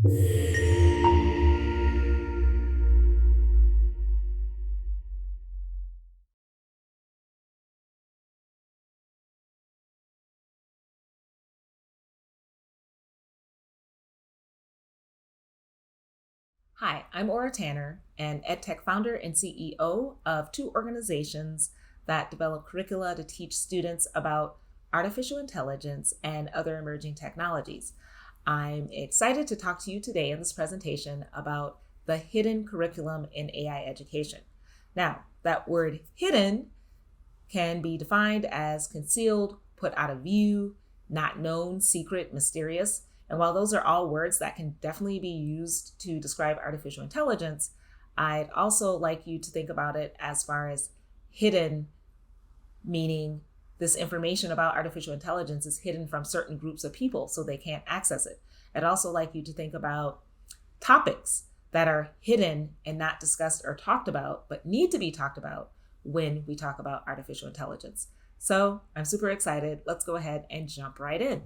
Hi, I'm Aura Tanner, an EdTech founder and CEO of two organizations that develop curricula to teach students about artificial intelligence and other emerging technologies. I'm excited to talk to you today in this presentation about the hidden curriculum in AI education. Now, that word hidden can be defined as concealed, put out of view, not known, secret, mysterious. And while those are all words that can definitely be used to describe artificial intelligence, I'd also like you to think about it as far as hidden, meaning this information about artificial intelligence is hidden from certain groups of people so they can't access it. I'd also like you to think about topics that are hidden and not discussed or talked about, but need to be talked about when we talk about artificial intelligence. So I'm super excited. Let's go ahead and jump right in.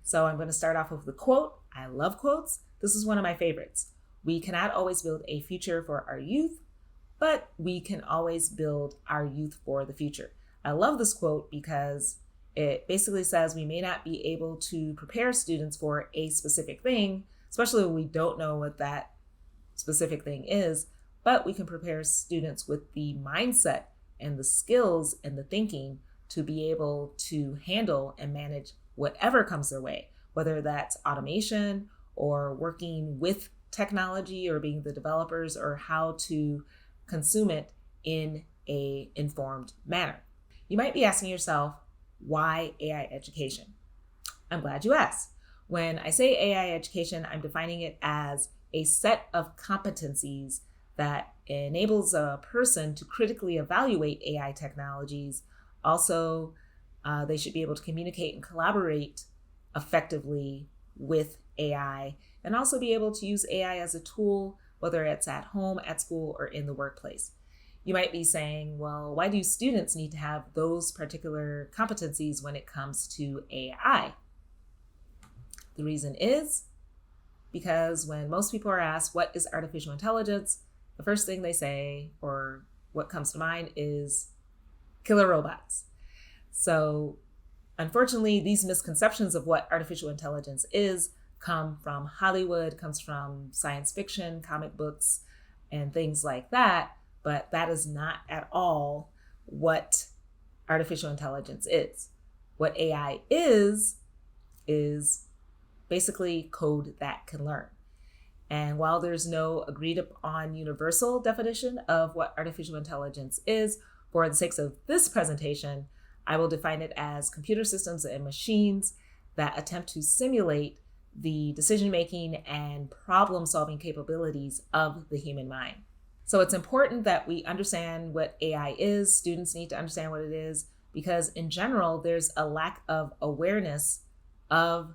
So I'm going to start off with the quote. I love quotes. This is one of my favorites. We cannot always build a future for our youth, but we can always build our youth for the future. I love this quote because it basically says we may not be able to prepare students for a specific thing, especially when we don't know what that specific thing is, but we can prepare students with the mindset and the skills and the thinking to be able to handle and manage whatever comes their way, whether that's automation or working with technology or being the developers or how to consume it in an informed manner. You might be asking yourself, why AI education? I'm glad you asked. When I say AI education, I'm defining it as a set of competencies that enables a person to critically evaluate AI technologies. Also, they should be able to communicate and collaborate effectively with AI, and also be able to use AI as a tool, whether it's at home, at school, or in the workplace. You might be saying, well, why do students need to have those particular competencies when it comes to AI? The reason is because when most people are asked, what is artificial intelligence? The first thing they say, or what comes to mind, is killer robots. So unfortunately, these misconceptions of what artificial intelligence is come from Hollywood, comes from science fiction, comic books, and things like that. But that is not at all what artificial intelligence is. What AI is basically code that can learn. And while there's no agreed upon universal definition of what artificial intelligence is, for the sake of this presentation, I will define it as computer systems and machines that attempt to simulate the decision-making and problem-solving capabilities of the human mind. So it's important that we understand what AI is. Students need to understand what it is because in general, there's a lack of awareness of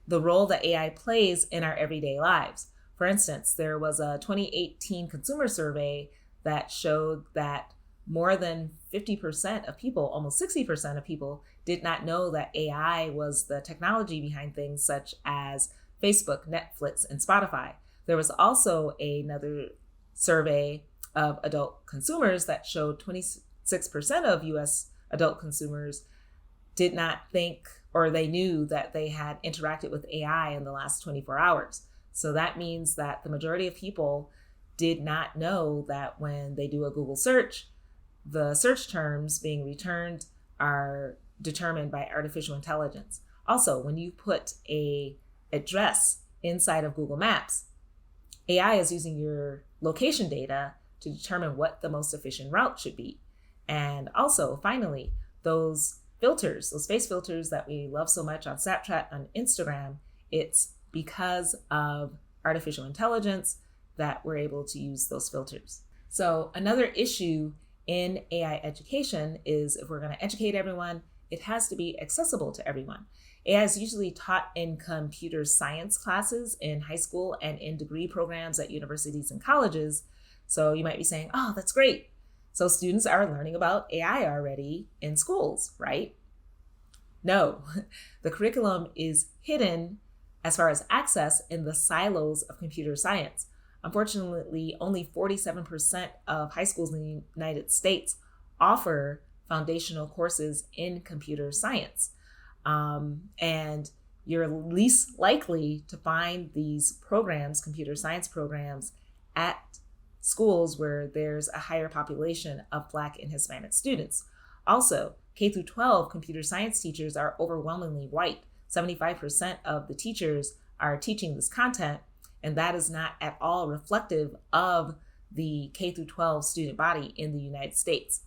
the role that AI plays in our everyday lives. For instance, there was a 2018 consumer survey that showed that more than 50% of people, almost 60% of people, did not know that AI was the technology behind things such as Facebook, Netflix, and Spotify. There was also another survey of adult consumers that showed 26% of US adult consumers did not think or they knew that they had interacted with AI in the last 24 hours. So that means that the majority of people did not know that when they do a Google search, the search terms being returned are determined by artificial intelligence. Also, when you put an address inside of Google Maps, AI is using your location data to determine what the most efficient route should be. And also, finally, those filters, those face filters that we love so much on Snapchat, on Instagram, it's because of artificial intelligence that we're able to use those filters. So another issue in AI education is if we're going to educate everyone, it has to be accessible to everyone. AI is usually taught in computer science classes in high school and in degree programs at universities and colleges. So you might be saying, oh, that's great. So students are learning about AI already in schools, right? No, the curriculum is hidden As far as access in the silos of computer science, unfortunately, only 47% of high schools in the United States offer foundational courses in computer science. And you're least likely to find these programs, computer science programs, at schools where there's a higher population of Black and Hispanic students. Also, K through 12 computer science teachers are overwhelmingly white. 75% of the teachers are teaching this content, and that is not at all reflective of the K through 12 student body in the United States.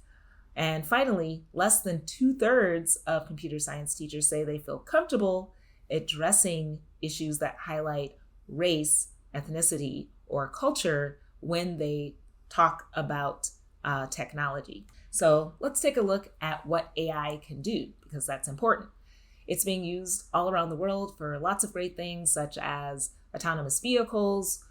And finally, less than 2/3 of computer science teachers say they feel comfortable addressing issues that highlight race, ethnicity, or culture when they talk about technology. So let's take a look at what AI can do, because that's important. It's being used all around the world for lots of great things, such as autonomous vehicles.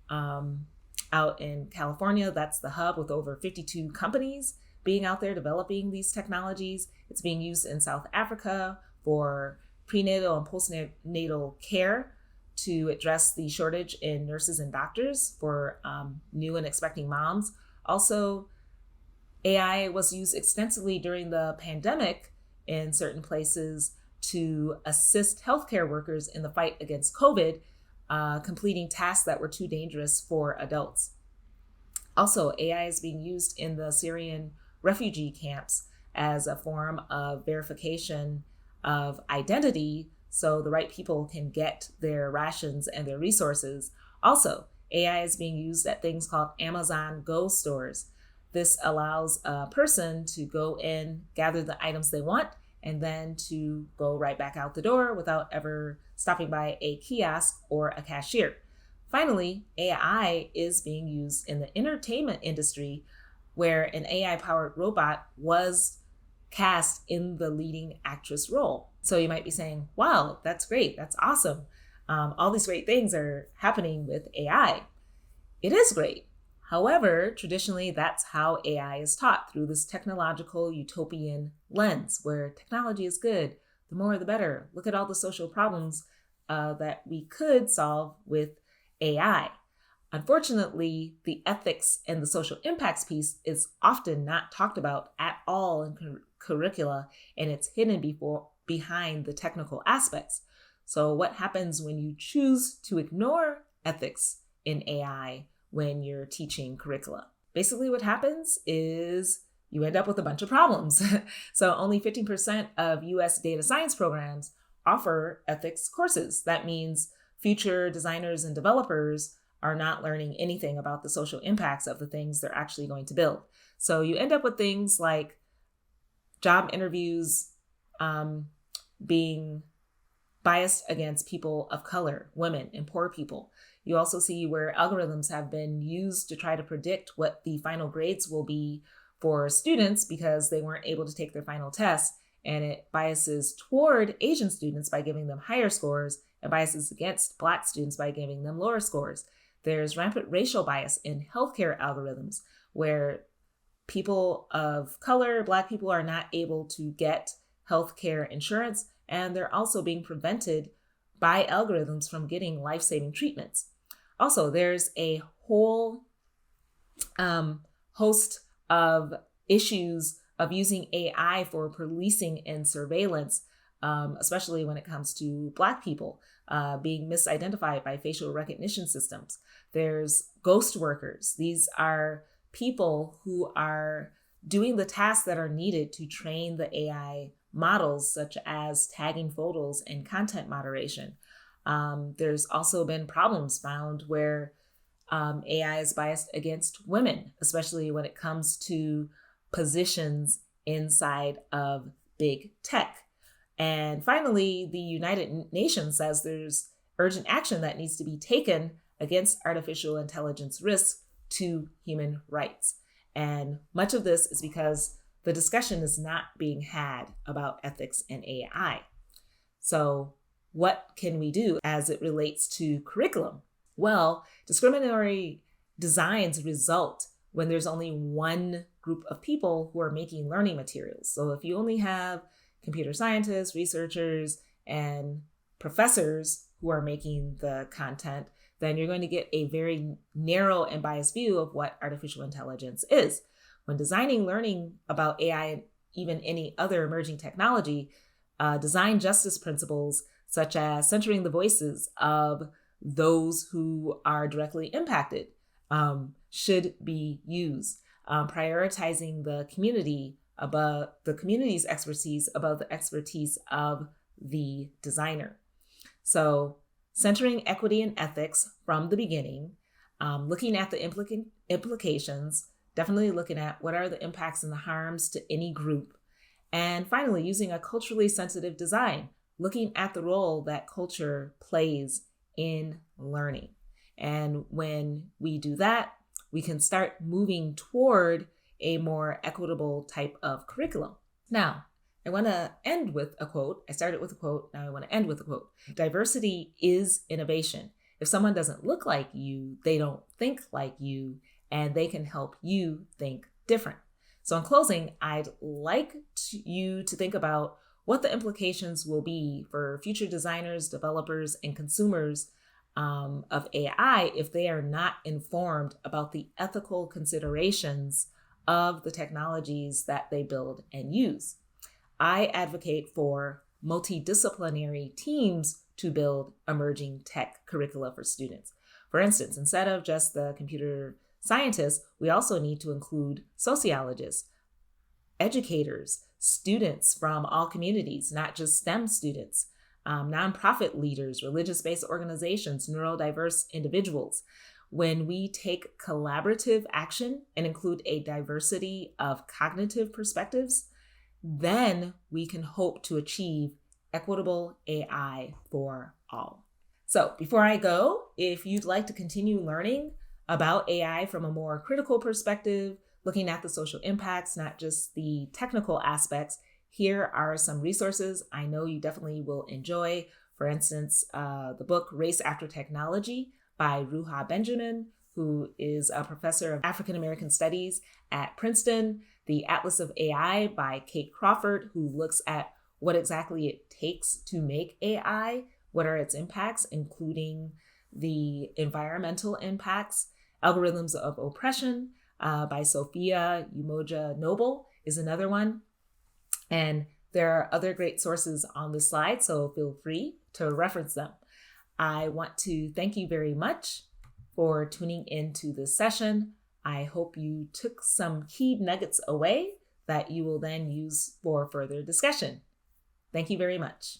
Out in California, that's the hub with over 52 companies being out there developing these technologies. It's being used in South Africa for prenatal and postnatal care to address the shortage in nurses and doctors for new and expecting moms. Also, AI was used extensively during the pandemic in certain places to assist healthcare workers in the fight against COVID, completing tasks that were too dangerous for adults. Also, AI is being used in the Syrian refugee camps as a form of verification of identity so the right people can get their rations and their resources. Also, AI is being used at things called Amazon Go stores. This allows a person to go in, gather the items they want, and then to go right back out the door without ever stopping by a kiosk or a cashier. Finally, AI is being used in the entertainment industry, where an AI-powered robot was cast in the leading actress role. So you might be saying, wow, that's great, that's awesome. All these great things are happening with AI. It is great. However, traditionally, that's how AI is taught, through this technological utopian lens, where technology is good, the more the better. Look at all the social problems that we could solve with AI. Unfortunately, the ethics and the social impacts piece is often not talked about at all in curricula, and it's hidden behind the technical aspects. So what happens when you choose to ignore ethics in AI when you're teaching curricula? Basically, what happens is you end up with a bunch of problems. So only 15% of US data science programs offer ethics courses. That means future designers and developers are not learning anything about the social impacts of the things they're actually going to build. So you end up with things like job interviews being biased against people of color, women, and poor people. You also see where algorithms have been used to try to predict what the final grades will be for students because they weren't able to take their final test, and it biases toward Asian students by giving them higher scores and biases against Black students by giving them lower scores. There's rampant racial bias in healthcare algorithms, where people of color, Black people, are not able to get healthcare insurance, and they're also being prevented by algorithms from getting life-saving treatments. Also, there's a whole host of issues of using AI for policing and surveillance, especially when it comes to Black people being misidentified by facial recognition systems. There's ghost workers. These are people who are doing the tasks that are needed to train the AI models, such as tagging photos and content moderation. There's also been problems found where AI is biased against women, especially when it comes to positions inside of big tech. And finally, the United Nations says there's urgent action that needs to be taken against artificial intelligence risks to human rights. And much of this is because the discussion is not being had about ethics and AI. So what can we do as it relates to curriculum? Well, discriminatory designs result when there's only one group of people who are making learning materials. So if you only have computer scientists, researchers, and professors who are making the content, then you're going to get a very narrow and biased view of what artificial intelligence is. When designing learning about AI and even any other emerging technology, design justice principles such as centering the voices of those who are directly impacted should be used. Prioritizing the community above the community's expertise above the expertise of the designer. So centering equity and ethics from the beginning, looking at the implications, definitely looking at what are the impacts and the harms to any group. And finally, using a culturally sensitive design, looking at the role that culture plays in learning. And when we do that, we can start moving toward a more equitable type of curriculum. Now, I want to end with a quote. I started with a quote. Now I want to end with a quote. Diversity is innovation. If someone doesn't look like you, they don't think like you, and they can help you think different. So in closing, I'd like you to think about what the implications will be for future designers, developers, and consumers of AI if they are not informed about the ethical considerations of the technologies that they build and use. I advocate for multidisciplinary teams to build emerging tech curricula for students. For instance, instead of just the computer scientists, we also need to include sociologists, educators, students from all communities, not just STEM students, nonprofit leaders, religious-based organizations, neurodiverse individuals. When we take collaborative action and include a diversity of cognitive perspectives, then we can hope to achieve equitable AI for all. So before I go, if you'd like to continue learning about AI from a more critical perspective, looking at the social impacts, not just the technical aspects, here are some resources I know you definitely will enjoy. For instance, the book Race After Technology by Ruha Benjamin, who is a professor of African American Studies at Princeton, The Atlas of AI by Kate Crawford, who looks at what exactly it takes to make AI, what are its impacts, including the environmental impacts. Algorithms of Oppression by Safiya Umoja Noble is another one. And there are other great sources on the slide, so feel free to reference them. I want to thank you very much for tuning into this session. I hope you took some key nuggets away that you will then use for further discussion. Thank you very much.